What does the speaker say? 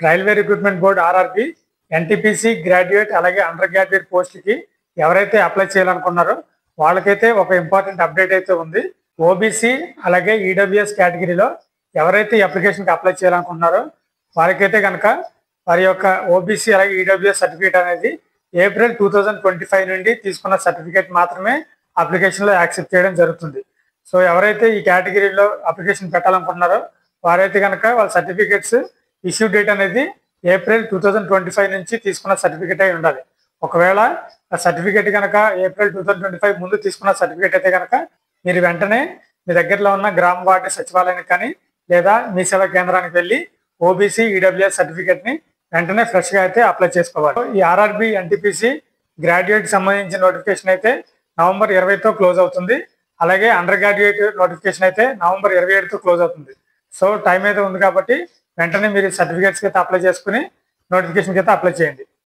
Railway recruitment board RRB NTPC graduate అలాగే under graduate పోస్ట్కి ఎవరైతే అప్లై చేయాలనుకున్నారో వాళ్ళకైతే ఒక ఇంపార్టెంట్ అప్డేట్ అయితే ఉంది. ఓబీసీ అలాగే ఈడబ్ల్యూఎస్ కేటగిరీలో ఎవరైతే అప్లికేషన్కి అప్లై చేయాలనుకుంటున్నారో వారికైతే కనుక వారి యొక్క ఓబీసీ అలాగే ఈడబ్ల్యూఎస్ సర్టిఫికేట్ అనేది ఏప్రిల్ 2025 నుండి తీసుకున్న సర్టిఫికేట్ మాత్రమే అప్లికేషన్లో యాక్సెప్ట్ చేయడం జరుగుతుంది. సో ఎవరైతే ఈ కేటగిరీలో అప్లికేషన్ పెట్టాలనుకుంటున్నారో వారైతే కనుక వాళ్ళ సర్టిఫికేట్స్ ఇష్యూ డేట్ అనేది ఏప్రిల్ 2025 నుంచి తీసుకున్న సర్టిఫికేట్ అయి ఉండాలి. ఒకవేళ ఆ సర్టిఫికేట్ కనుక ఏప్రిల్ 2025 ముందు తీసుకున్న సర్టిఫికేట్ అయితే కనుక మీరు వెంటనే మీ దగ్గరలో ఉన్న గ్రామ వార్డు సచివాలయానికి కానీ లేదా మీ సేవా కేంద్రానికి వెళ్ళి ఓబీసీ ఈడబ్ల్యూఎస్ సర్టిఫికేట్ని వెంటనే ఫ్రెష్గా అయితే అప్లై చేసుకోవాలి. ఈ ఆర్ఆర్బి ఎన్టీపీసీ గ్రాడ్యుయేట్ సంబంధించిన నోటిఫికేషన్ అయితే నవంబర్ 20తో క్లోజ్ అవుతుంది. అలాగే అండర్ గ్రాడ్యుయేట్ నోటిఫికేషన్ అయితే నవంబర్ 27తో క్లోజ్ అవుతుంది. సో టైం అయితే ఉంది కాబట్టి వెంటనే మీరు సర్టిఫికేట్స్కి అయితే అప్లై చేసుకుని నోటిఫికేషన్కి అయితే అప్లై చేయండి.